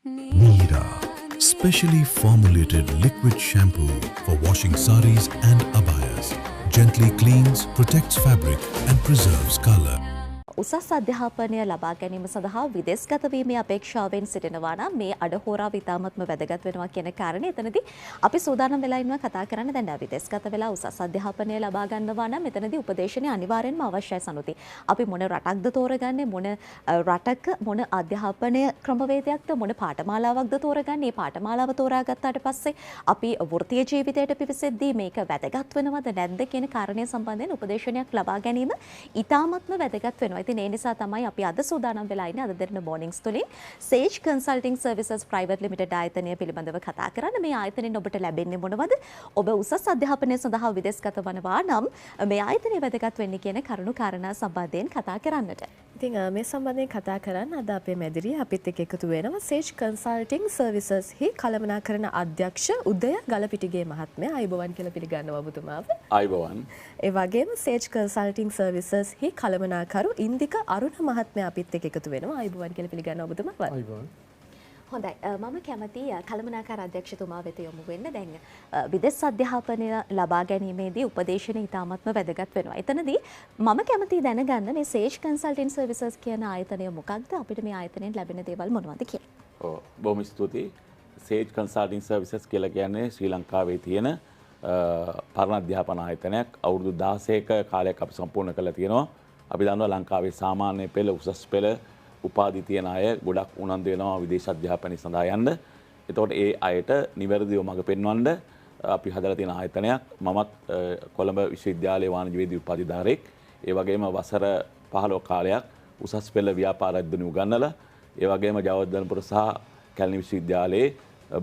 Meera, specially formulated liquid shampoo for washing saris and abayas. Gently cleans, protects fabric and preserves color. උසස් අධ්‍යාපනය ලබා ගැනීම සඳහා විදේශගත වීමේ අපේක්ෂාවෙන් සිටිනවා නම් මේ අඩහෝරාව ඉතාමත්ම වැදගත් වෙනවා කියන කාරණේ එතනදී අපි සූදානම් වෙලා ඉන්නවා කතා කරන්න. දැන් විදේශගත වෙලා උසස් අධ්‍යාපනය ලබා ගන්නවා නම් එතනදී උපදේශනය අනිවාර්යෙන්ම අවශ්‍යයි සනුති. අපි මොන රටක්ද තෝරගන්නේ, මොන රටක මොන අධ්‍යාපනය ක්‍රමවේදයක්ද, මොන පාඨමාලාවක්ද තෝරගන්නේ. මේ පාඨමාලාව තෝරාගත්තාට පස්සේ අපි වෘත්තීය ජීවිතයට පිවිසෙද්දී මේක වැදගත් වෙනවද නැද්ද කියන කාරණය සම්බන්ධයෙන් උපදේශනයක් ලබා ගැනීම ඉතාමත්ම වැදගත් වෙනවා. ඉතින් ඒ නිසා තමයි අපි අද සූදානම් වෙලා ඉන්නේ අද දෙරණ මොර්නිංස් තුලින් සේජ් කන්සල්ටිං සර්විසස් ප්‍රයිවට් ලිමිටඩ් ආයතනය පිළිබඳව කතා කරන්න. මේ ආයතනයෙන් ඔබට ලැබෙන්නේ මොනවද? ඔබ උසස් අධ්‍යාපනය සඳහා විදේශගත වනවා නම් මේ ආයතනය වැදගත් වෙන්නේ කියන කරුණු කාරණා සම්බන්ධයෙන් කතා කරන්නට. ඉතින් මේ සම්බන්ධයෙන් කතා කරන්න අද අපේ මැදිරිය අපිත් එක්ක එකතු වෙනවා සේජ් කන්සල්ටිං සර්විසස් හි කළමනාකරන අධ්‍යක්ෂ උදය ගලපිටිගේ මහත්මයා. අයබෝවන් කියලා පිළිගන්නවා ඔබතුමාව. අයබෝවන්. ඒ වගේම සේජ් කන්සල්ටිං සර්විසස් හි කළමනාකරු ඉන්දික අරුණ මහත්මයා අපිත් එක්ක එකතු වෙනවා. අයබෝවන් කියලා පිළිගන්නවා ඔබතුමාව. අයබෝවන්. හොඳයි, මම කැමති කළමනාකාර අධ්‍යක්ෂතුමා වෙත යොමු වෙන්න. දැන් විදේශ අධ්‍යාපනය ලබා ගැනීමේදී උපදේශන ඉතාමත්ම වැදගත් වෙනවා. එතනදී මම කැමති දැනගන්න මේ සේජ් කන්සල්ටින් සර්විසස් කියන ආයතනය මොකක්ද? අපිට මේ ආයතනයෙන් ලැබෙන දේවල් මොනවද කියලා. ඔව්, බොහොම ස්තුතියි. සේජ් කන්සල්ටින් සර්විසස් කියලා කියන්නේ ශ්‍රී ලංකාවේ තියෙන පරණ අධ්‍යාපන ආයතනයක්. අවුරුදු 16ක කාලයක් අපි සම්පූර්ණ කරලා තියෙනවා. අපි දන්නවා ලංකාවේ සාමාන්‍ය පෙළ, උසස් පෙළ උපාධි තියෙන අය ගොඩක් උනන්දු වෙනවා විදේශ අධ්‍යාපනය සඳහා යන්න. එතකොට ඒ අයට නිවැරදිව මඟ පෙන්වන්න අපි හදලා තියෙන ආයතනයක්. මමත් කොළඹ විශ්වවිද්‍යාලයේ වාණිජ්‍ය වේදී උපාධිධාරයෙක්. ඒ වගේම වසර 15 කාලයක් උසස් පෙළ ව්‍යාපාර අධ්‍යයන උගන්වලා, ඒ වගේම ජයවර්ධනපුර සහ කැලණි විශ්වවිද්‍යාලයේ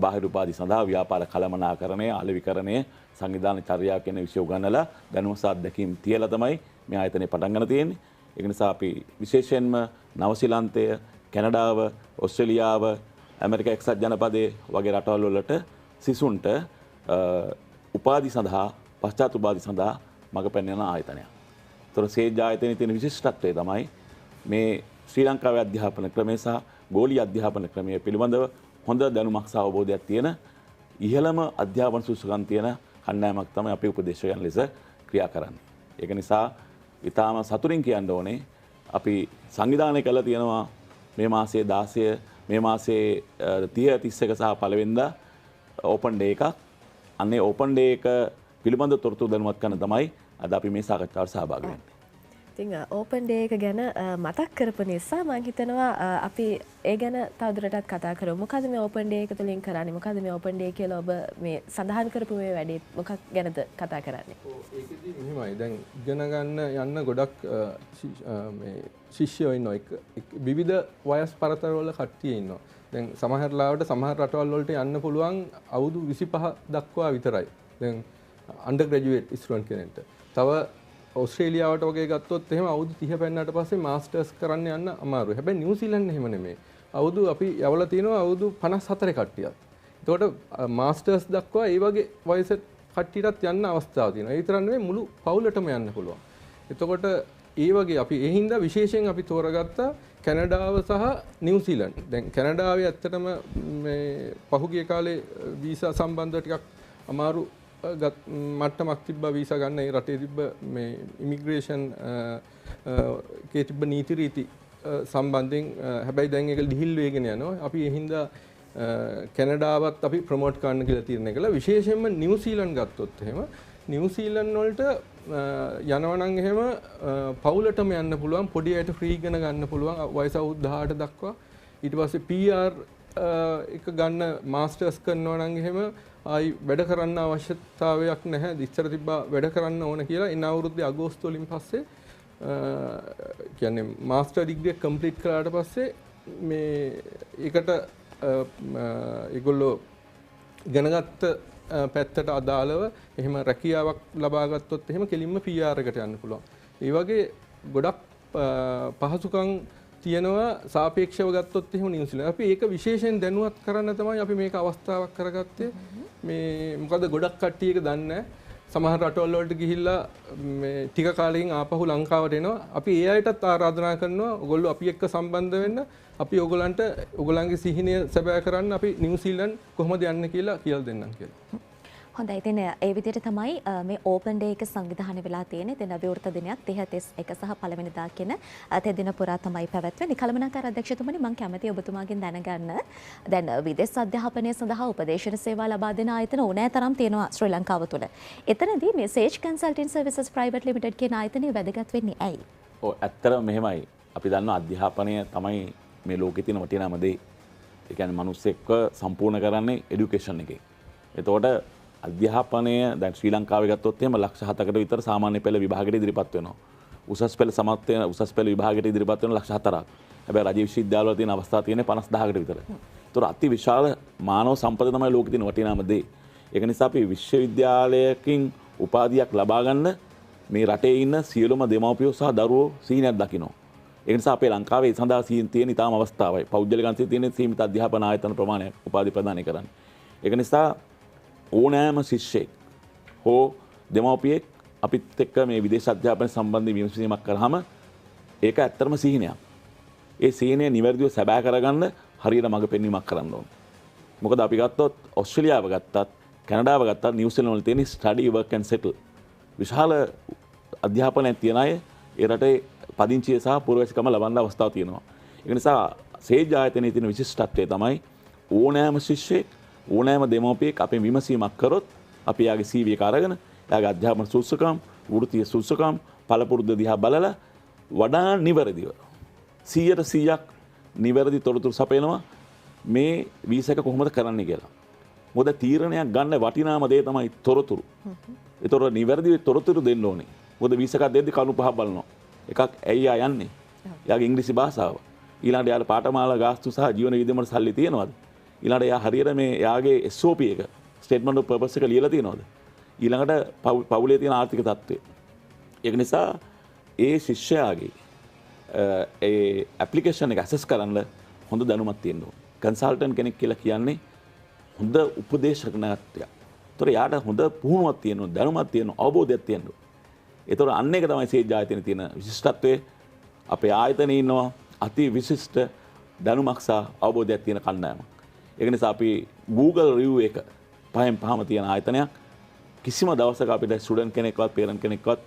බාහිර උපාධි සඳහා ව්‍යාපාර කළමනාකරණය, අලෙවිකරණය, සංවිධාන චර්යාව කියන විෂය උගන්වලා දැනුම සහ අත්දැකීම් තියලා තමයි මේ ආයතනය පටන් ගන්න තියෙන්නේ. ඒක නිසා අපි විශේෂයෙන්ම නවසීලන්තය, කැනඩාව, ඔස්ට්‍රේලියාව, ඇමරිකා එක්සත් ජනපදයේ වගේ රටවල් වලට සිසුන්ට උපාධි සඳහා, පශ්චාත් උපාධි සඳහා මඟ පෙන්වන ආයතනයක්. ඒතර සේජ් ආයතනයේ තියෙන විශිෂ්ටත්වය තමයි මේ ශ්‍රී ලංකාවේ අධ්‍යාපන ක්‍රමය සහ ගෝලීය අධ්‍යාපන ක්‍රමය පිළිබඳව හොඳ දැනුමක් සහ අවබෝධයක් තියෙන ඉහළම අධ්‍යාපන සුසුකම් තියෙන කණ්ඩායමක් තමයි අපි උපදේශකයන් ලෙස ක්‍රියා කරන්නේ. ඒක නිසා ඉතාම සතුටින් කියන්න ඕනේ අපි සංවිධානය කළා තියෙනවා මේ මාසයේ 16, මේ මාසයේ 30, 31 සහ පළවෙනිදා ඕපන් ඩේ එකක්. අන්නේ ඕපන් ඩේ එක පිළිබඳ තොරතුරු දැනුවත් කරන තමයි අද අපි මේ සාකච්ඡාවට සහභාගී වෙන්නේ. ඉතින් ඕපන් ඩේ එක ගැන මතක් කරපු නිසා මම හිතනවා අපි ඒ ගැන තවදුරටත් කතා කරමු. මොකද මේ ඕපන් ඩේ එක තුලින් කරන්නේ? මොකද මේ ඕපන් ඩේ කියලා ඔබ මේ සඳහන් කරපු මේ වැඩේ මොකක් ගැනද කතා කරන්නේ? ඒකෙදි මෙහෙමයි. දැන් ඉගෙන ගන්න යන්න ගොඩක් මේ ශිෂ්‍යයෝ ඉන්නවා. විවිධ වයස් පරතරවල කට්ටිය ඉන්නවා. දැන් සමහර ලාවට සමහර රටවල් වලට යන්න පුළුවන් අවුරුදු 25 දක්වා විතරයි. දැන් අන්ඩර් ග්‍රැජුවේට් ස්ටුඩන්ට් කෙනෙක්ට. තව ඔස්ට්‍රේලියාවට වගේ ගත්තොත් එහෙම අවුරුදු 30 පෙන්නට පස්සේ මාස්ටර්ස් කරන්න යන්න අමාරුයි. හැබැයි නිව්සීලන්ත එහෙම නෙමෙයි. අවුරුදු අපි යවලා තියෙනවා අවුරුදු 54 කට්ටියක්. එතකොට මාස්ටර්ස් දක්වා ඒ වගේ වයස කට්ටියටත් යන්න අවස්ථාවක් තියෙනවා. ඒ විතරක් නෙමෙයි මුළු පවුලටම යන්න පුළුවන්. එතකොට ඒ වගේ අපි ඒ හින්දා විශේෂයෙන් අපි තෝරගත්ත කැනඩාව සහ නිව්සීලන්ත. දැන් කැනඩාවේ ඇත්තටම මේ පහුගිය කාලේ වීසා සම්බන්ධව ටිකක් අමාරු මට්ටමක් තිබ්බා වීසා ගන්න. ඒ රටේ තිබ්බ මේ ඉමිග්‍රේෂන් කේ තිබ්බ නීති රීති සම්බන්ධයෙන්. හැබැයි දැන් ඒක ලිහිල් වෙගෙන යනවා. අපි ඒ හින්දා කැනඩාවත් අපි ප්‍රොමෝට් කරන්න කියලා තීරණය කළා. විශේෂයෙන්ම නිව්සීලන්ත ගත්තොත් එහෙම නිව්සීලන්ත වලට යනවා නම් එහෙම පවුලටම යන්න පුළුවන්. පොඩි අයට ෆ්‍රී ඉගෙන ගන්න පුළුවන් වයස අවුරුදු 18 දක්වා. ඊට පස්සේ PR එක ගන්න මාස්ටර්ස් කරනවා නම් එහෙම ආයි වැඩ කරන්න අවශ්‍යතාවයක් නැහැ. ඉස්සර තිබ්බා වැඩ කරන්න ඕන කියලා. එන අවුරුද්දේ අගෝස්තු වලින් පස්සේ කියන්නේ මාස්ටර් ඩිග්‍රිය කම්ප්ලීට් කරාට පස්සේ මේ ඒකට ඒගොල්ලෝ ඉගෙනගත්ත පැත්තට අදාළව එහෙම රැකියාවක් ලබා ගත්තොත් එහෙම කෙලින්ම PR එකට යන්න පුළුවන්. ඒ වගේ ගොඩක් පහසුකම් තියෙනවා සාපේක්ෂව ගත්තොත් එහෙම නිව්සීලන්ත. අපි ඒක විශේෂයෙන් දැනුවත් කරන්න තමයි අපි මේක අවස්ථාවක් කරගත්තේ. මේ මොකද ගොඩක් කට්ටිය ඒක දන්නේ නැහැ. සමහර රටවල් වලට ගිහිල්ලා මේ ටික කාලෙකින් ආපහු ලංකාවට එනවා. අපි ඒ අයටත් ආරාධනා කරනවා ඔයගොල්ලෝ අපි එක්ක සම්බන්ධ වෙන්න. අපි ඔයගලන්ට ඔයගලන්ගේ සිහිනය සැබෑ කරන්න අපි නිව්සීලන්ඩ් කොහොමද යන්නේ කියලා කියලා දෙන්නම් කියලා. හොඳයි ඉතින් ඒ විදිහට තමයි මේ ඕපන් ඩේ එක සංවිධානය වෙලා තියෙන්නේ. ඉතින් විවෘත දිනයක් 30 31 සහ පළවෙනිදා කියන තෙදින පුරා තමයි පැවැත්වෙන්නේ. කළමනාකාර අධ්‍යක්ෂතුමනි මම කැමතියි ඔබතුමාගෙන් දැනගන්න. දැන් විදේශ අධ්‍යාපනය සඳහා උපදේශන සේවා ලබා දෙන ආයතන ඕනෑ තරම් තියෙනවා ශ්‍රී ලංකාව තුළ. එතනදී මේ සේජ් කන්සල්ටින් සර්විසස් ප්‍රයිවට් ලිමිටඩ් කියන ආයතනය වැදගත් වෙන්නේ ඇයි? ඔව් ඇත්තටම මෙහෙමයි. අපි දන්නවා අධ්‍යාපනය තමයි මේ ලෝකේ තියෙන වටිනාම දේ. ඒ කියන්නේ මිනිස්සෙක්ව සම්පූර්ණ කරන්නේ এডুকেෂන් එකේ. එතකොට අධ්‍යාපනය දැන් ශ්‍රී ලංකාවේ ගත්තොත් එහෙම ලක්ෂ 7කට විතර සාමාන්‍ය පෙළ විභාගයට ඉදිරිපත් වෙනවා. උසස් පෙළ සමත් වෙන උසස් පෙළ විභාගයට ඉදිරිපත් වෙන ලක්ෂ 4ක්. හැබැයි රජ විශ්වවිද්‍යාලවල තියෙන අවස්ථා තියෙන්නේ 50000කට විතර. ඒතොර අති විශාල මානව සම්පත තමයි ලෝකෙ තියෙන වටිනාම දේ. ඒක නිසා අපි විශ්වවිද්‍යාලයකින් උපාධියක් ලබා ගන්න මේ රටේ ඉන්න සියලුම දෙමව්පියෝ සහ දරුවෝ සීනියක් දකිනවා. ඒ නිසා අපේ ලංකාවේ සඳහා තියෙන ඉතාම අවස්ථාවයි. පෞද්ගලික අංශයේ තියෙන සීමිත අධ්‍යාපන ආයතන ප්‍රමාණයක් උපාධි ප්‍රදානය කරන්නේ. ඒක නිසා ඕනෑම ශිෂ්‍යෙක් හෝ දෙමව්පියෙක් අපිත් එක්ක මේ විදේශ අධ්‍යාපන සම්බන්ධ විමසීමක් කරාම ඒක ඇත්තටම සිහිනයක්. ඒ සිහිනය නිවැරදිව සැබෑ කරගන්න හරියට මඟ පෙන්වීමක් කරන්න ඕන. මොකද අපි ගත්තොත් ඕස්ට්‍රේලියාව ගත්තත් කැනඩාව ගත්තත් නිව්සීලන්ත වල තියෙන ස්ටඩි වර්ක් ඇන්ඩ් සෙටල් විශාල අධ්‍යාපනයක් තියන අය ඒ රටේ පදිංචිය සහ පුරවැසිකම ලබන්න අවස්ථාවක් තියෙනවා. ඒ නිසා සේජ් ආයතනයේ තියෙන විශිෂ්ටත්වය තමයි ඕනෑම ශිෂ්‍යෙක් ඕනෑම දෙමව්පියෙක් අපේ විමසීමක් කරොත් අපි යාගේ CV එක අරගෙන යාගේ අධ්‍යාපන සුසුකම් වෘත්තීය සුසුකම් පළපුරුද්ද දිහා බලලා වඩා නිවැරදිව 100% නිවැරදි තොරතුරු සපයනවා මේ වීසා එක කොහොමද කරන්න කියලා. මොකද තීරණයක් ගන්න වටිනාම දේ තමයි තොරතුරු. ඒතොර නිවැරදි තොරතුරු දෙන්න ඕනේ. මොකද වීසා එකක් දෙද්දි කරුණු පහක් බලනවා. එකක් ඇයි ආ යන්නේ? යාගේ ඉංග්‍රීසි භාෂාව. ඊළඟට යාට පාඨමාලා ගාස්තු සහ ජීවන විද්‍යාවට සල්ලි තියෙනවද? ඊළඟට එයා හරියට මේ එයාගේ SOP එක ස්ටේට්මන්ට් ඔෆ් පර්පස් එක ලියලා තියෙනවද? ඊළඟට පවුලේ තියෙන ආර්ථික තත්ත්වය. ඒක නිසා ඒ ශිෂ්‍යයාගේ ඒ ඇප්ලිකේෂන් එක ඇසස් කරන්න හොඳ දැනුමක් තියෙන්න ඕනේ. කන්සල්ටන්ට් කෙනෙක් කියලා කියන්නේ හොඳ උපදේශකනාත්වයක්. ඒතොර යාට හොඳ පුහුණුවක් තියෙනවා, දැනුමක් තියෙනවා, අවබෝධයක් තියෙනවා. ඒතොර අන්න එක තමයි සේජ් ආයතනයේ තියෙන විශිෂ්ටත්වය. අපේ ආයතනයේ ඉන්නවා අති විශිෂ්ට දැනුමක් සහ අවබෝධයක් තියෙන කණ්ඩායමක්. ඒක නිසා අපි Google review එක පහෙන් පහම තියෙන ආයතනයක්. කිසිම දවසක අපිට ස්ටුඩන්ට් කෙනෙක්වත් පේරන්ට් කෙනෙක්වත්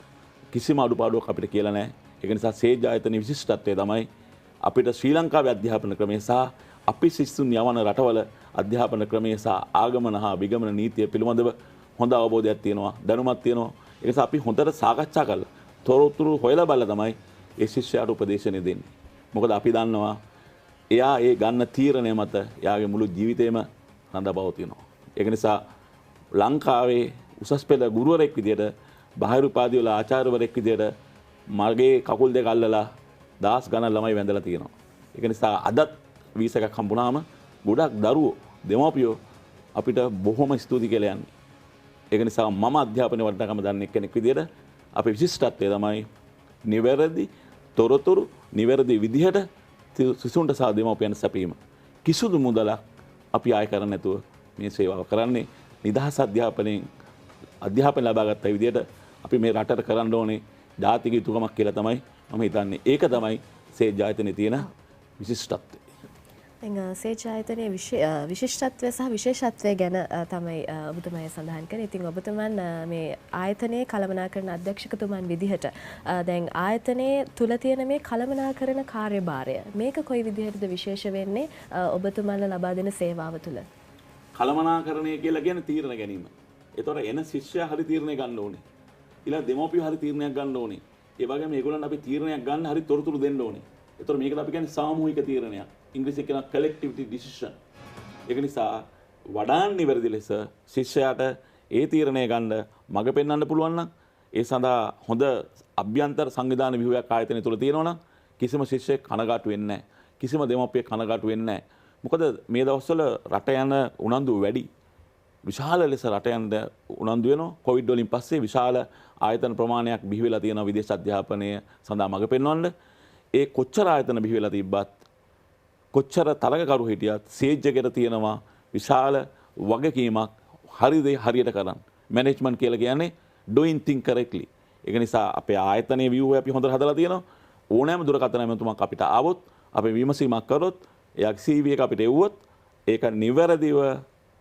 කිසිම අඩුපාඩුවක් අපිට කියලා නැහැ. ඒක නිසා සේජ් ආයතනයේ විශිෂ්ටත්වය තමයි අපිට ශ්‍රී ලංකාවේ අධ්‍යාපන ක්‍රමය සහ අපි ශිෂ්‍යුන් යවන රටවල අධ්‍යාපන ක්‍රමය සහ ආගමන හා විගමන නීතිය පිළිබඳව හොඳ අවබෝධයක් තියෙනවා, දැනුමක් තියෙනවා. ඒ නිසා අපි හොඳට සාකච්ඡා කරලා තොරතුරු හොයලා බලලා තමයි ඒ ශිෂ්‍යයාට උපදේශනය දෙන්නේ. මොකද අපි දන්නවා එයා ඒ ගන්න තීරණය මත එයාගේ මුළු ජීවිතේම රඳාපවතිනවා. ඒක නිසා ලංකාවේ උසස් පෙළ ගුරුවරයෙක් විදියට බාහිර උපාධි වල ආචාර්යවරයෙක් විදියට මගේ කකුල් දෙක අල්ලලා දහස් ගණන් ළමයි වැඳලා තියෙනවා. ඒක නිසා අදත් වීසා එකක් හම්බුනාම ගොඩක් දරුවෝ දෙමව්පියෝ අපිට බොහොම ස්තුති කියලා යන්නේ. ඒක නිසා මම අධ්‍යාපනයේ වටිනාකම දන්නේ කෙනෙක් විදියට අපේ විශිෂ්ටත්වය තමයි නිවැරදි තොරතුරු නිවැරදි විදිහට සිසුන්ට සහ දෙමව්පියන්ට සැපීම. කිසිදු මුදලක් අපි ආය කරන්නේ නැතුව මේ සේවාව කරන්නේ. නිදහස් අධ්‍යාපනයෙන් අධ්‍යාපන ලබාගත්ත විදිහට අපි මේ රටට කරන්න ඕනේ ජාතික යුතුකමක් කියලා තමයි මම හිතන්නේ. ඒක තමයි සේජ් ආයතනයේ තියෙන විශිෂ්ටත්වය. සේජ් ආයතනයේ විශිෂ්ටත්වය සහ විශේෂත්වය ගැන තමයි ඔබතුමා සඳහන් කරන්නේ. ඉතින් ඔබතුමන් මේ ආයතනයේ කළමනාකරන අධ්‍යක්ෂකතුමන් විදිහට දැන් ආයතනයේ තුල තියෙන මේ කළමනාකරන කාර්යභාරය මේක කොයි විදිහටද විශේෂ වෙන්නේ ඔබතුමන්ලා ලබා දෙන සේවාව තුල? කළමනාකරණය කියලා කියන්නේ තීරණ ගැනීම. ඒතකොට එන ශිෂ්‍යයා හරි තීරණය ගන්න ඕනේ. ඊළඟ දෙමව්පියෝ හරි තීරණයක් ගන්න ඕනේ. ඒ වගේම මේගොල්ලන් අපි තීරණයක් ගන්න හරි තොරතුරු දෙන්න ඕනේ. ඒතකොට මේකට අපි කියන්නේ සාමූහික තීරණයක්. ඉංග්‍රීසියෙන් කියන collectivity decision. ඒක නිසා වඩාන් නිවැරදි ලෙස ශිෂ්‍යයාට ඒ තීරණය ගන්න මඟ පෙන්වන්න පුළුවන් නම් ඒ සඳහා හොඳ අභ්‍යන්තර සංවිධාන ව්‍යුහයක් ආයතනය තුල තියෙනවා නම් කිසිම ශිෂ්‍යයෙක් කනගාටු වෙන්නේ නැහැ. කිසිම දෙමව්පියෙක් කනගාටු වෙන්නේ නැහැ. මොකද මේ දවස්වල රට යන උනන්දු වැඩි. විශාල ලෙස රට යන උනන්දු වෙනවා. කොවිඩ් වලින් පස්සේ විශාල ආයතන ප්‍රමාණයක් බිහි වෙලා තියෙනවා විදේශ අධ්‍යාපනය සඳහා මඟ පෙන්වන්න. ඒ කොච්චර ආයතන බිහි වෙලා තිබ්බත් කොච්චර තරගකරු හිටියත් සේජ් එකට තියෙනවා විශාල වගකීමක් හරි දේ හරියට කරන්න. මැනේජ්මන්ට් කියලා කියන්නේ doing thing correctly. ඒක නිසා අපේ ආයතනයේ view අපි හොඳට හදලා තියෙනවා. ඕනෑම දුරකථන ඇමතුමක් අපිට ආවොත් අපි විමසීමක් කරොත් එයාගේ CV එක අපිට එවුවොත් ඒක නිවැරදිව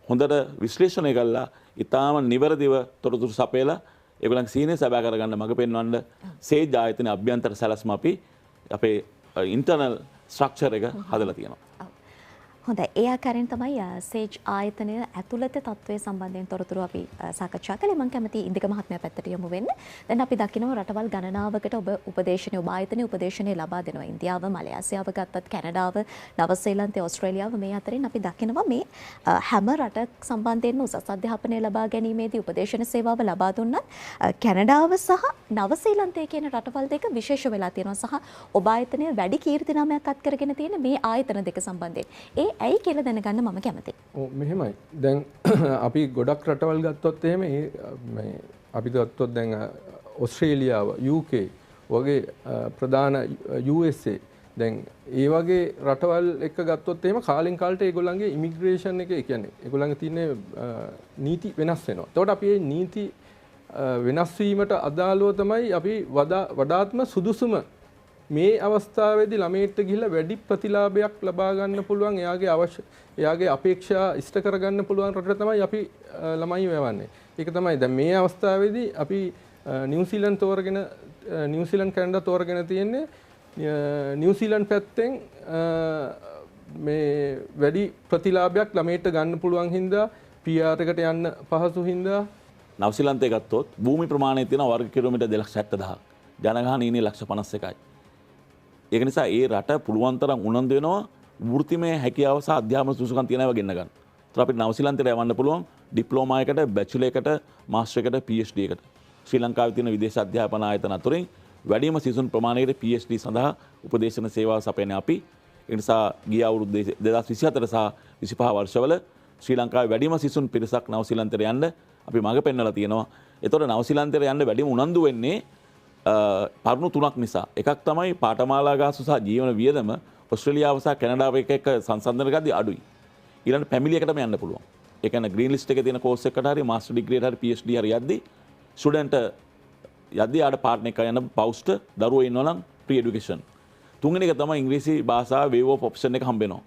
හොඳට විශ්ලේෂණය කළා ඊටාම නිවැරදිව තොරතුරු සපයලා ඒගොල්ලන්ගේ සීනිය සබා කරගන්න මඟ පෙන්වන්න සේජ් ආයතනයේ අභ්‍යන්තර සැලැස්ම අපි අපේ ඉන්ටර්නල් ස්ට්‍රක්චර් එක හදලා තියෙනවා. හොඳයි ඒ ආකාරයෙන් තමයි සේජ් ආයතනය ඇතුළත තත්ත්වය සම්බන්ධයෙන් තොරතුරු අපි සාකච්ඡා කළේ. මම කැමති ඉන්දික මහත්මයා පැත්තට යමු වෙන්න. දැන් අපි දකිනවා රටවල් ගණනාවකට ඔබ උපදේශනය ඔබ ආයතනයේ උපදේශනය ලබා දෙනවා. ඉන්දියාව, මලයාසියාව ගත්තත් කැනඩාව, නවසීලන්තය, ඕස්ට්‍රේලියාව මේ අතරින් අපි දකිනවා මේ හැම රටක් සම්බන්ධයෙන්ම උසස් අධ්‍යාපනය ලබා ගැනීමේදී උපදේශන සේවාව ලබා දුන්නත් කැනඩාව සහ නවසීලන්තය කියන රටවල් දෙක විශේෂ වෙලා තියෙනවා සහ ඔබ ආයතනය වැඩි කීර්ති නාමයක් අත් කරගෙන තියෙන මේ ආයතන දෙක සම්බන්ධයෙන්. ඇයි කියලා දැනගන්න මම කැමතියි. මෙහෙමයි. දැන් අපි ගොඩක් රටවල් ගත්තොත් එහෙම මේ අපි ගත්තොත් දැන් ඕස්ට්‍රේලියාව, UK වගේ ප්‍රධාන USA දැන් ඒ වගේ රටවල් එක ගත්තොත් එහෙම කාලෙන් කාලට ඒගොල්ලන්ගේ ඉමිග්‍රේෂන් එක කියන්නේ ඒගොල්ලන්ගේ තියෙන නීති වෙනස් වෙනවා. එතකොට අපි මේ නීති වෙනස් වීමට අදාළව තමයි අපි වඩාත්ම සුදුසුම මේ අවස්ථාවේදී ළමයට ගිහිල්ලා වැඩි ප්‍රතිලාභයක් ලබා ගන්න පුළුවන් එයාගේ අපේක්ෂා ඉෂ්ට කරගන්න පුළුවන් රටට තමයි අපි ළමයි යවන්නේ. ඒක තමයි දැන් මේ අවස්ථාවේදී අපි නිව්සීලන්ත කැනඩා තෝරගෙන තියෙන්නේ නිව්සීලන්ත පැත්තෙන් මේ වැඩි ප්‍රතිලාභයක් ළමයට ගන්න පුළුවන් හින්දා PR එකට යන්න පහසු හින්දා නවසීලන්තයේ ගත්තොත් භූමි ප්‍රමාණය තියෙන වර්ග කිලෝමීටර් 270,000ක් ජනගහනය ඉන්නේ 151,000යි. ඒක නිසා ඒ රට පුළුවන් තරම් උනන්දු වෙනවා වෘත්තිමය හැකියාව සහ අධ්‍යාපන සුසුකම් තියෙන ඒවා ගෙන්න ගන්න. ඒතර අපිට නවසීලන්තයට යවන්න පුළුවන් ඩිප්ලෝමා එකට, බැචලර් එකට, මාස්ටර් එකට, PhD එකට. ශ්‍රී ලංකාවේ තියෙන විදේශ අධ්‍යාපන ආයතන අතරින් වැඩිම සිසුන් ප්‍රමාණයකට PhD සඳහා උපදේශන සේවාව සපයන්නේ අපි. ඒ නිසා ගිය අවුරුදු 2024 සහ 25 වර්ෂවල ශ්‍රී ලංකාවේ වැඩිම සිසුන් පිරිසක් නවසීලන්තයට යන්න අපි මඟ පෙන්වලා තියෙනවා. ඒතකොට නවසීලන්තයට යන්න වැඩිම උනන්දු වෙන්නේ පරුණු තුනක් නිසා. එකක් තමයි පාඨමාලා ගාස්තු සහ ජීවන වියදම ඕස්ට්‍රේලියාව සහ කැනඩාව එක සංසන්දනය කරද්දී අඩුයි. ඊළඟ ෆැමිලි එකටම යන්න පුළුවන්. ඒ කියන්නේ ග්‍රීන් ලිස්ට් එකේ තියෙන කෝස් එකකට හරි මාස්ටර් ඩිග්‍රී එකට හරි PhD හරි යද්දී ස්ටුඩන්ට් යද්දී ආඩ පාර්ට්නර් එක යන පවුස්ට දරුවෝ ඉන්නවා නම් ප්‍රී එඩියුකේෂන්. තුන්වෙනි එක තමයි ඉංග්‍රීසි භාෂාව වේව් ඔෆ් ඔප්ෂන් එක හම්බ වෙනවා.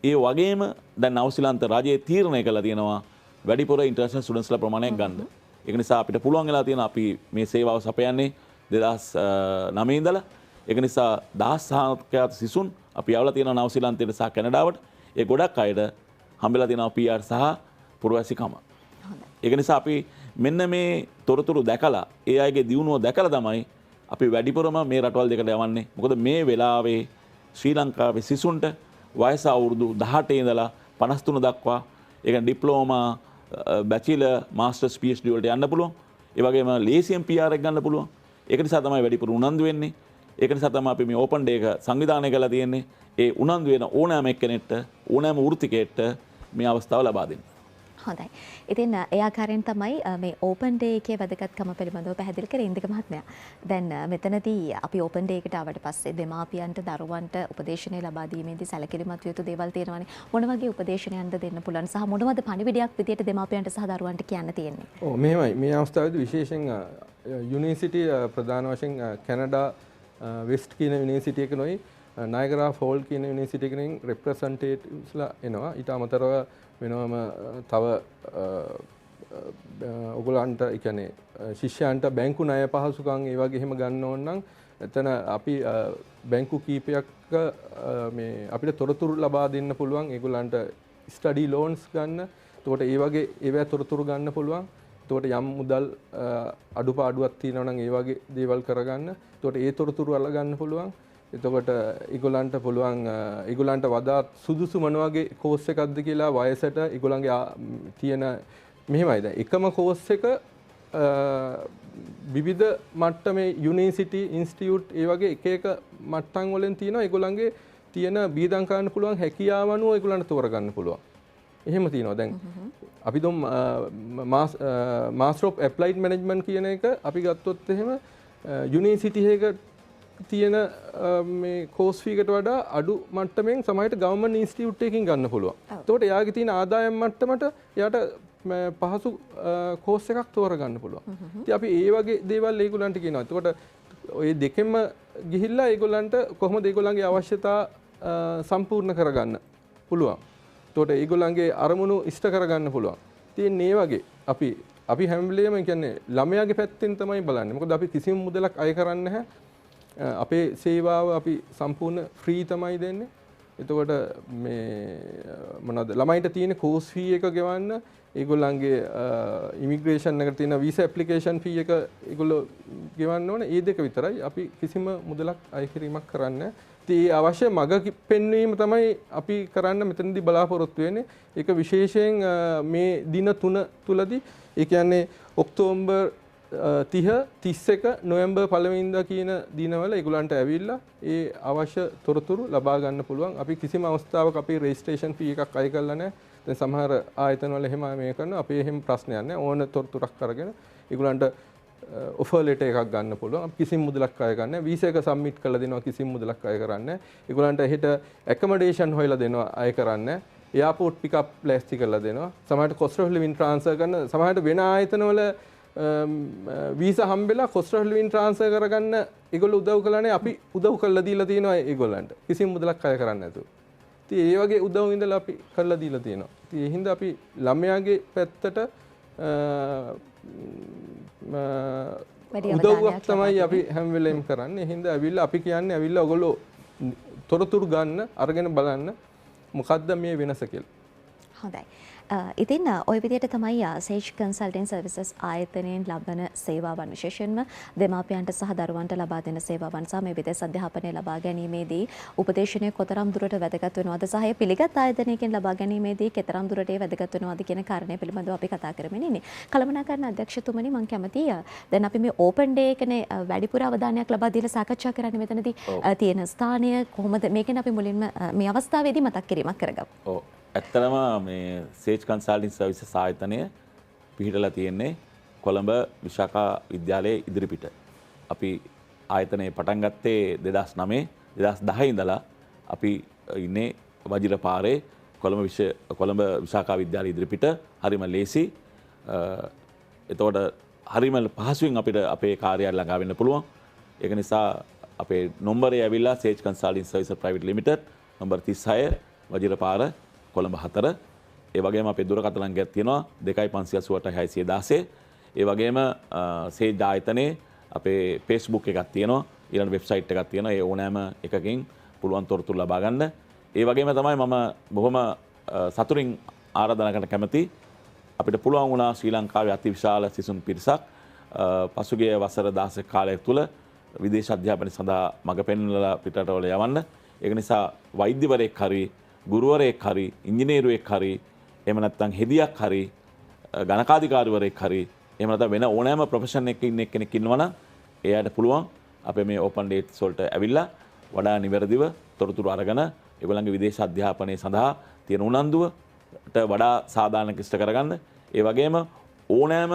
ඒ වගේම දැන් නවසීලන්ත රජයේ තීරණය කළා තියෙනවා වැඩිපුර ඉන්ටර්නැෂනල් ස්ටුඩන්ට්ස්ලා ප්‍රමාණයක් ගන්න. ඒක නිසා අපිට පුළුවන් වෙලා තියෙන අපි මේ සේවාව සපයන්නේ 2009 ඉඳලා. ඒක නිසා 16ක සිසුන් අපි යවලා තියෙනවා නවසීලන්තයට සහ කැනඩාවට. ඒ ගොඩක් අයට හම්බෙලා තියෙනවා PR සහ පුරවැසිකම. ඒක නිසා අපි මෙන්න මේ තොරතුරු දැකලා ඒ අයගේ දියුණුව දැකලා තමයි අපි වැඩිපුරම මේ රටවල් දෙකට යවන්නේ. මොකද මේ වෙලාවේ ශ්‍රී ලංකාවේ සිසුන්ට වයස අවුරුදු 18 ඉඳලා 53 දක්වා ඒ කියන්නේ ඩිප්ලෝමා, බැචලර්, මාස්ටර්ස්, PhD වලට යන්න පුළුවන්. ඒ වගේම ලේසියෙන් PR එක ගන්න පුළුවන්. ඒක නිසා තමයි වැඩිපුර උනන්දු වෙන්නේ. ඒක නිසා තමයි අපි මේ ඕපන් ඩේ එක සංවිධානය කරලා තියෙන්නේ. ඒ උනන්දු වෙන ඕනෑම එක්කෙනෙක්ට, ඕනෑම වෘත්තිකයෙක්ට මේ අවස්ථාව ලබා දෙන්න. හොඳයි. ඉතින් ඒ ආකාරයෙන් තමයි මේ ඕපන් ඩේ එකේ වැදගත්කම පිළිබඳව පැහැදිලි කරේ ඉන්දික මහත්මයා. දැන් මෙතනදී අපි ඕපන් ඩේ එකට ආවට පස්සේ දෙමාපියන්ට දරුවන්ට උපදේශනය ලබා දීමේදී සැලකිලිමත් යුතු දේවල් තියෙනවානේ. මොන වගේ උපදේශනයක්ද දෙන්න පුළුවන් සහ මොනවද පණිවිඩයක් විදියට දෙමාපියන්ට සහ දරුවන්ට කියන්න තියෙන්නේ? ඔව් මෙහෙමයි. මේ අවස්ථාවේදී විශේෂයෙන් යුනිවර්සිටි ප්‍රධාන වශයෙන් කැනඩා වෙස්ට් කියන යුනිවර්සිටි එක නොයි නයගරා ෆෝල් කියන යුනිවර්සිටි එකෙන් රෙප්‍රසන්ටේටිව්ස්ලා එනවා. ඊට අමතරව වෙනවම තව ඔයගොල්ලන්ට ඒ කියන්නේ ශිෂ්‍යයන්ට බැංකු ණය පහසුකම් ඒ වගේ එහෙම ගන්න ඕන නම් එතන අපි බැංකු කීපයක් මේ අපිට තොරතුරු ලබා දෙන්න පුළුවන්. ඒගොල්ලන්ට ස්ටඩි ලෝන්ස් ගන්න. එතකොට ඒ වගේ ඒවා තොරතුරු ගන්න පුළුවන්. එතකොට යම් මුදල් අඩුපාඩුවක් තියෙනවා නම් ඒ වගේ දේවල් කරගන්න. එතකොට ඒ තොරතුරු අල්ලගන්න පුළුවන්. එතකොට ඒගොල්ලන්ට පුළුවන් ඒගොල්ලන්ට වඩාත් සුදුසු මොන වගේ කෝස් එකක්ද කියලා වයසට ඒගොල්ලන්ගේ තියෙන මෙහෙමයි දැන් එකම කෝස් එක විවිධ මට්ටමේ යුනිවර්සිටි ඉන්ස්ටිටියුට් ඒ වගේ එක එක මට්ටම් වලින් තියෙනවා ඒගොල්ලන්ගේ තියෙන බීදම් ගන්න පුළුවන් හැකියාව අනුව ඒගොල්ලන්ට තෝරගන්න පුළුවන්. එහෙම තියෙනවා. දැන් අපි දුම් මාස්ටර් ඔෆ් ඇප්ලයිඩ් මැනේජ්මන්ට් කියන එක අපි ගත්තොත් එහෙම යුනිවර්සිටි එකක තියෙන මේ කෝස් ෆී එකට වඩා අඩු මට්ටමින් සමහරට ගවර්න්මන්ට් ඉන්ස්ටිටියුට් එකකින් ගන්න පුළුවන්. එතකොට එයාගේ තියෙන ආදායම් මට්ටමට එයාට පහසු කෝස් එකක් තෝරගන්න පුළුවන්. ඉතින් අපි ඒ වගේ දේවල් ඒගොල්ලන්ට කියනවා. එතකොට ওই දෙකෙන්ම ගිහිල්ලා ඒගොල්ලන්ට කොහොමද ඒගොල්ලන්ගේ අවශ්‍යතා සම්පූර්ණ කරගන්න පුළුවන්. එතකොට ඒගොල්ලන්ගේ අරමුණු ඉෂ්ට කරගන්න පුළුවන්. ඉතින් මේ වගේ අපි හැම වෙලේම කියන්නේ ළමයාගේ පැත්තෙන් තමයි බලන්නේ. මොකද අපි කිසිම මුදලක් අය කරන්නේ නැහැ. අපේ සේවාව අපි සම්පූර්ණ ෆ්‍රී තමයි දෙන්නේ. එතකොට මේ මොනවද ළමයින්ට තියෙන කෝස් ෆී එක ගෙවන්න ඒගොල්ලන්ගේ ඉමිග්‍රේෂන් එකට තියෙන වීසා ඇප්ලිකේෂන් ෆී එක ඒගොල්ලෝ ගෙවන්න ඕනේ. ඒ දෙක විතරයි. අපි කිසිම මුදලක් අය කිරීමක් කරන්නේ. ඉතින් අවශ්‍ය මග පෙන්වීම තමයි අපි කරන්න මෙතනදී බලාපොරොත්තු වෙන්නේ. ඒක විශේෂයෙන් මේ දින 3 තුලදී ඒ කියන්නේ ඔක්තෝබර් 30 31 නොවැම්බර් 1 වෙනිදා කියන දිනවල ඒගොල්ලන්ට ඇවිල්ලා ඒ අවශ්‍ය තොරතුරු ලබා ගන්න පුළුවන්. අපි කිසිම අවස්ථාවක අපි රෙජිස්ට්‍රේෂන් ෆී එකක් අය කරලා නැහැ. දැන් සමහර ආයතනවල එහෙම මේ කරනවා. අපි එහෙම ප්‍රශ්නයක් නැහැ. ඕන තොරතුරක් අරගෙන ඒගොල්ලන්ට ඔෆර් ලෙටර් එකක් ගන්න පුළුවන්. අපි කිසිම මුදලක් අය ගන්න නැහැ. වීසා එක සබ්මිට් කරලා දෙනවා කිසිම මුදලක් අය කරන්නේ නැහැ. ඒගොල්ලන්ට එහෙට ඇකොමඩේෂන් හොයලා දෙනවා අය කරන්නේ නැහැ. එයාපෝට් පිකප් ප්ලාස්ටික් කරලා දෙනවා. සමහරට කොස්ට් ඔෆ් ලිවිං ට්‍රාන්ස්ෆර් කරන සමහරට වෙන ආයතනවල වීසා හම්බෙලා කොස්ට් ඔෆ් ලිවිං ට්‍රාන්ස්ෆර් කරගන්න ඒගොල්ලෝ උදව් කළානේ. අපි උදව් කරලා දීලා තියෙනවා ඒගොල්ලන්ට. කිසිම මුදලක් අය කරන්නේ නැතුව. ඉතින් ඒ වගේ උදව් ඉඳලා අපි කරලා දීලා තියෙනවා. ඉතින් ඒ හින්දා අපි ළමයාගේ පැත්තට උදව්වක් තමයි අපි හැම වෙලේම කරන්නේ. ඒ හින්දා ඇවිල්ලා අපි කියන්නේ ඇවිල්ලා ඔයගොල්ලෝ තොරතුරු ගන්න අරගෙන බලන්න මොකද්ද මේ වෙනස කියලා. හොඳයි. ඉතින් ඔය විදිහට තමයි සේජ් කන්සල්ටින් සර්විසස් ආයතනයෙන් ලබන සේවාවන් විශේෂයෙන්ම දෙමාපියන්ට සහ දරුවන්ට ලබා දෙන සේවාවන් සහ මේ විදේශ අධ්‍යාපනය ලබා ගැනීමේදී උපදේශනය කොතරම් දුරට වැදගත් වෙනවද සහ ඒ පිළිගත් ආයතනයකින් ලබා ගැනීමේදී කෙතරම් දුරට ඒ වැදගත් වෙනවද කියන කාරණය පිළිබඳව අපි කතා කරමින් ඉන්නේ. කළමනාකරණ අධ්‍යක්ෂතුමනි මම කැමතියි දැන් අපි මේ ඕපන් ඩේ එකනේ වැඩිපුර අවධානයක් ලබා දීලා සාකච්ඡා කරන්නේ මෙතනදී තියෙන ස්ථානය කොහොමද මේකෙන් අපි මුලින්ම මේ අවස්ථාවේදී මතක් කිරීමක් කරගමු. ඔව්. ඇත්තටම මේ සේජ් කන්සල්ටින් සර්විසස් ආයතනය පිහිටලා තියෙන්නේ කොළඹ විශාඛා විද්‍යාලයේ ඉදිරිපිට. අපි ආයතනය පටන් ගත්තේ 2009 2010 ඉඳලා අපි ඉන්නේ වජිර පාරේ කොළඹ විශාඛා විද්‍යාලයේ ඉදිරිපිට. හරිම ලේසි. එතකොට හරිම පහසුවෙන් අපිට අපේ කාර්යාලය ළඟා වෙන්න පුළුවන්. ඒක නිසා අපේ නම්බරය ඇවිල්ලා sage consulting services private limited number 36 Vajira පාර කොළඹ 4. ඒ වගේම අපේ දුරකථන අංකයක් තියෙනවා 2588 ඒ වගේම සේජ් ආයතනයේ අපේ Facebook එකක් තියෙනවා. ඊළඟ වෙබ්සයිට් එකක් තියෙනවා. ඒ ඕනෑම එකකින් පුළුවන් තොරතුරු ලබා ගන්න. ඒ වගේම තමයි මම බොහොම සතුටින් ආරාධනා කරන්න කැමති අපිට පුළුවන් වුණා ශ්‍රී ලංකාවේ අතිවිශාල සිසුන් පිරිසක් පසුගිය වසර 16 කාලය තුළ විදේශ අධ්‍යාපනය සඳහා මඟ පෙන්වලා පිටරටවල යවන්න. ඒක නිසා වෛද්‍යවරයෙක් හරි ගුරුවරයෙක් හරි ඉංජිනේරුවෙක් හරි එහෙම නැත්නම් හෙදියක් හරි ගණකාධිකාරිවරයෙක් හරි එහෙම නැත්නම් වෙන ඕනෑම ප්‍රොෆෙෂන් එකක ඉන්න කෙනෙක් ඉන්නවනම් එයාට පුළුවන් අපේ මේ ඕපන් ඩේට්ස් වලට ඇවිල්ලා වඩා නිවැරදිව තොරතුරු අරගෙන ඒගොල්ලන්ගේ විදේශ අධ්‍යාපනය සඳහා තියෙන උනන්දුවට වඩා සාධාරණ කිෂ්ඨ කරගන්න. ඒ වගේම ඕනෑම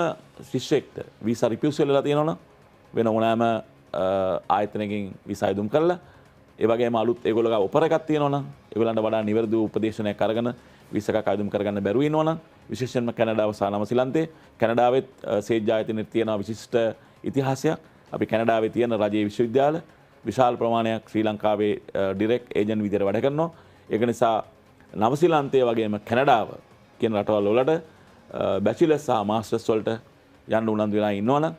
ශිෂ්‍යෙක්ට වීසා රිෆියුස් වෙලා තියෙනවනම් වෙන ඕනෑම ආයතනයකින් වීසා ඉදුම් කරලා ඒ වගේම අලුත් ඒගොල්ලෝගේ ඔෆර් එකක් තියෙනවනම් ඒගොල්ලන්ට වඩා නිවැරදි උපදේශනයක් අරගෙන වීසා එකක් අයදුම් කරගන්න බැරුව ඉන්නවනම් විශේෂයෙන්ම කැනඩාව සහ නවසීලන්තේ කැනඩාවෙත් සේජ් ආයතනයේ තියෙන විශිෂ්ට ඉතිහාසයක්. අපි කැනඩාවේ තියෙන රජයේ විශ්වවිද්‍යාල විශාල ප්‍රමාණයක් ශ්‍රී ලංකාවේ ඩිරෙක්ට් ඒජන්ට් විදිහට වැඩ කරනවා. ඒක නිසා නවසීලන්තයේ වගේම කැනඩාව කියන රටවල් වලට බැචලර්ස් සහ මාස්ටර්ස් වලට යන්න උනන්දු වෙලා ඉන්නවනම්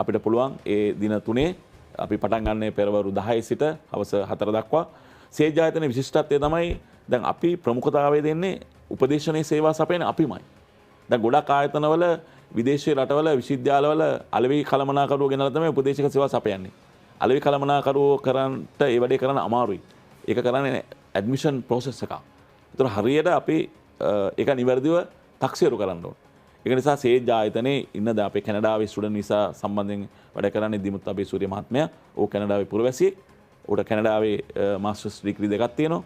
අපිට පුළුවන් ඒ දින 3 අපි පටන් ගන්නේ පෙරවරු 10 සිට හවස 4 දක්වා. සේජ් ආයතනයේ විශිෂ්ටත්වය තමයි දැන් අපි ප්‍රමුඛතාවය දෙන්නේ උපදේශනීය සේවා සපයන අපිමයි. දැන් ගොඩක් ආයතනවල විදේශීය රටවල විශ්වවිද්‍යාලවල අලෙවි කළමනාකරුවෝ ගෙනලා තමයි උපදේශක සේවා සපයන්නේ. අලෙවි කළමනාකරුවෝ කරන්නට ඒ වැඩේ කරන්න අමාරුයි. ඒක කරන්නේ ඇඩ්මිෂන් ප්‍රොසෙස් එකක්. ඒතර හරියට අපි ඒක නිවැරදිව තක්සේරු කරන්න ඕන. ඒක නිසා සේජ් ආයතනයේ ඉන්න ද අපේ කැනඩාවේ ස්ටුඩන්ට් වීසා සම්බන්ධයෙන් වැඩ කරන්නේ දිමුත් අබේසූරිය මහත්මයා. ਉਹ කැනඩාවේ පුරවැසියෙක්. උට කැනඩාවේ මාස්ටර්ස් ඩිග්‍රී දෙකක් තියෙනවා.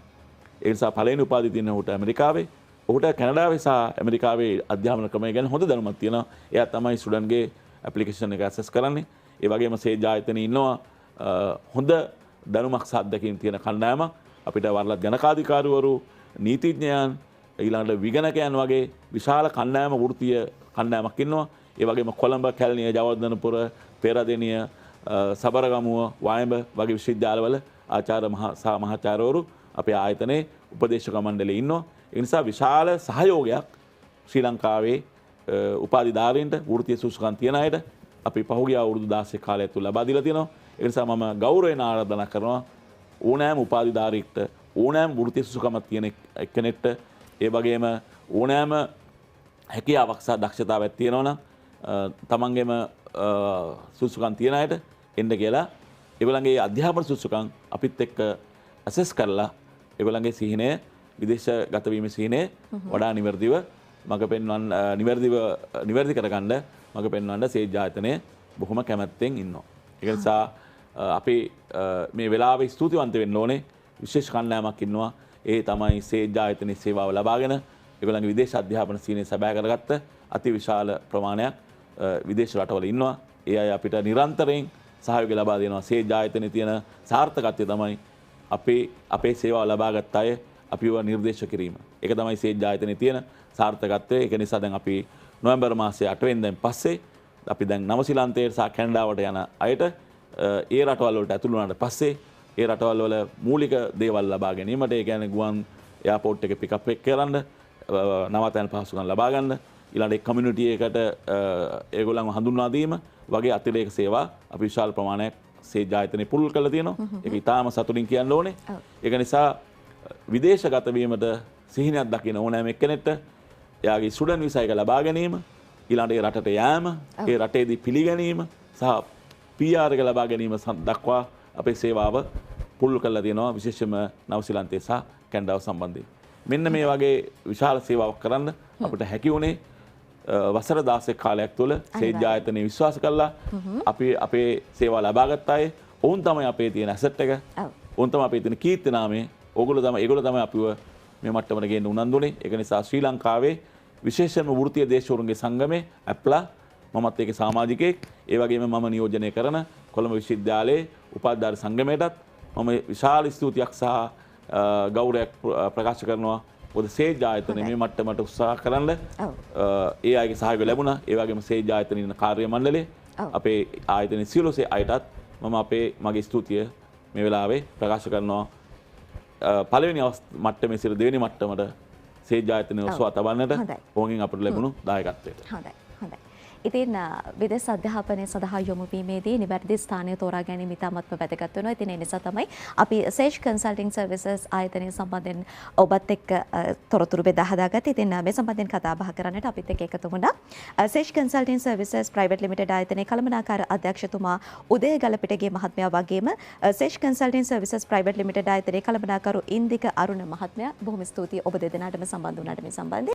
ඒ නිසා පළවෙනි උපාධිය තියෙන උට ඇමරිකාවේ. ඔහුට කැනඩාවේ සහ ඇමරිකාවේ අධ්‍යාපන ක්‍රමය ගැන හොඳ දැනුමක් තියෙනවා. එයා තමයි ස්ටුඩන්ට්ගේ ඇප්ලිකේෂන් එක ඇක්සස් කරන්නේ. ඒ වගේම සේජ් ආයතනයේ ඉන්නවා හොඳ දැනුමක් සහ අත්දැකීම් තියෙන කණ්ඩායමක්. අපිට වරලත් ගණකාධිකාරිවරු, නීතිඥයන්, ඊළඟට විගණකයන් වගේ විශාල කණ්ඩායම වෘත්තීය කණ්ඩායමක් ඉන්නවා. ඒ වගේම කොළඹ, කැලණිය, ජයවර්ධනපුර, පෙරදෙණිය, සබරගමුව, වයඹ වගේ විශ්වවිද්‍යාලවල ආචාර්ය සහ මහාචාර්යවරු අපේ ආයතනයේ උපදේශක මණ්ඩලයේ ඉන්නවා. ඒ නිසා විශාල සහයෝගයක් ශ්‍රී ලංකාවේ උපාධිධාරීන්ට වෘත්තීය සුසුකම් තියන අයට අපි පහුගිය අවුරුදු 16 කාලය තුල ලබා දීලා තියෙනවා. ඒ නිසා මම ගෞරවයෙන් ආරාධනා කරනවා ඕනෑම උපාධිධාරීෙක්ට ඕනෑම වෘත්තීය සුසුකමක් තියෙන එක්කෙනෙක්ට ඒ වගේම ඕනෑම හැකියාවක් සහ දක්ෂතාවයක් තියෙනවා නම් තමන්ගේම සුසුකම් තියන අයට එන්න කියලා ඒගොල්ලන්ගේ අධ්‍යාපන සුසුකම් අපිත් එක්ක ඇසස් කරලා ඒගොල්ලන්ගේ සිහිනය විදේශගත වීමේ සිහිනය වඩා නිවැරදිව මඟ පෙන්වන්න නිවැරදි කරගන්න මඟ පෙන්වන්න සේජ් ආයතනය බොහොම කැමැත්තෙන් ඉන්නවා. ඒක නිසා අපි මේ වෙලාවේ ස්තුතිවන්ත වෙන්න ඕනේ. විශේෂ කණ්ඩායමක් ඉන්නවා. ඒ තමයි සේජ් ආයතනයේ සේවාව ලබාගෙන ඒගොල්ලන්ගේ විදේශ අධ්‍යාපන සිහිනය සැබෑ කරගත්ත අති විශාල ප්‍රමාණයක් විදේශ රටවල ඉන්නවා. ඒ අය අපිට නිරන්තරයෙන් සහයෝගය ලබා දෙනවා. සේජ් ආයතනයේ තියෙන සාර්ථකත්වය තමයි අපේ සේවාව ලබාගත් අය අපිව නිර්දේශ කිරීම. ඒක තමයි සේජ් ආයතනයේ තියෙන සාර්ථකත්වය. ඒක නිසා දැන් අපි නොවැම්බර් මාසයේ 8 වෙනිදාන් පස්සේ අපි දැන් නවසීලන්තයේ සහ කැනඩාවට යන අයට ඒ රටවල් වලට ඇතුළු වුණාට පස්සේ ඒ රටවල් වල මූලික දේවල් ලබා ගැනීමට ඒ කියන්නේ ගුවන් එයාපෝට් එකේ පිකප් එක කරන්න නවතැන් පහසුකම් ලබා ගන්න ඊළඟට කමියුනිටි එකට ඒගොල්ලන්ව හඳුන්වා දීම වගේ අතිරේක සේවා අපි විශාල ප්‍රමාණයක් සේජ් ආයතනයේ පුරුදු කරලා තියෙනවා. ඒක ඉතාම සතුටින් කියන්න ඕනේ. ඒක නිසා විදේශගත වීමට සිහිනයක් දකින ඕනෑම එක්කෙනෙක්ට එයාගේ ස්ටුඩන්ට් වීසා එක ලබා ගැනීම ඊළඟට ඒ රටට යෑම ඒ රටේදී පිළිගැනීම සහ PR එක ලබා ගැනීම දක්වා අපේ සේවාව පුරුදු කරලා තියෙනවා විශේෂයෙන්ම නවසීලන්තයේ සහ කැනඩාව සම්බන්ධයෙන්. මෙන්න මේ වගේ විශාල සේවාවක් කරන්න අපිට හැකි වුණේ වසර 16 කාලයක් තුළ සේජ් ආයතනය විශ්වාස කළා අපි අපේ සේවා ලබාගත් අය ඔවුන් තමයි අපේ තියෙන ඇසට් එක ඔවුන් තමයි අපේ තියෙන කීර්ති නාමය ඒගොල්ලෝ තමයි අපිව මේ මට්ටමට ගේන්න උනන්දුනේ. ඒක නිසා ශ්‍රී ලංකාවේ විශේෂයෙන්ම වෘත්තීය දේශවරුන්ගේ සංගමේ ඇප්ලා මමත් ඒකේ සමාජිකයෙක් ඒ වගේම මම නියෝජනය කරන කොළඹ විශ්වවිද්‍යාලයේ උපාධිධාරී සංගමයටත් මම විශාල ස්තුතියක් සහ ගෞරවයක් ප්‍රකාශ කරනවා. මොකද සේජ් ආයතනය මේ මට්ටමට උත්සාහ කරන්න ඒ අයගේ සහයෝගය ලැබුණා. ඒ වගේම සේජ් ආයතනයේ ඉන්න කාර්ය මණ්ඩලය අපේ ආයතනයේ සියලු අයටත් මම මගේ ස්තුතිය මේ වෙලාවේ ප්‍රකාශ කරනවා. පළවෙනි මට්ටමේ සිට දෙවෙනි මට්ටමට සේජ් ආයතනය ඔසවා තබන්නට ඕගෙන් අපිට ලැබුණු දායකත්වයට. හොඳයි. ඉතින් විදේශ අධ්‍යාපනය සඳහා යොමු වීමේදී නිවැරදි ස්ථානය තෝරා ගැනීම ඉතාමත්ම වැදගත් වෙනවා. ඉතින් ඒ නිසා තමයි අපි සේජ් කන්සල්ටිංగ్ සර්විසස් ආයතනය සම්බන්ධයෙන් ඔබත් එක්ක තොරතුරු බෙදා හදාගත්තේ. ඉතින් මේ සම්බන්ධයෙන් කතා බහ කරන්නට අපිත් එක්ක එකතු වුණා සේජ් කන්සල්ටිංగ్ සර්විසස් ප්‍රයිවට් ලිමිටඩ් ආයතනයේ කළමනාකාර අධ්‍යක්ෂතුමා උදය ගලපිටගේ මහත්මයා වගේම සේජ් කන්සල්ටිංగ్ සර්විසස් ප්‍රයිවට් ලිමිටඩ් ආයතනයේ කළමනාකරු ඉන්දික අරුණ මහත්මයා බොහොම ස්තුතියි ඔබ දෙදෙනාටම සම්බන්ධ වුණාට මේ සම්බන්ධයෙන්.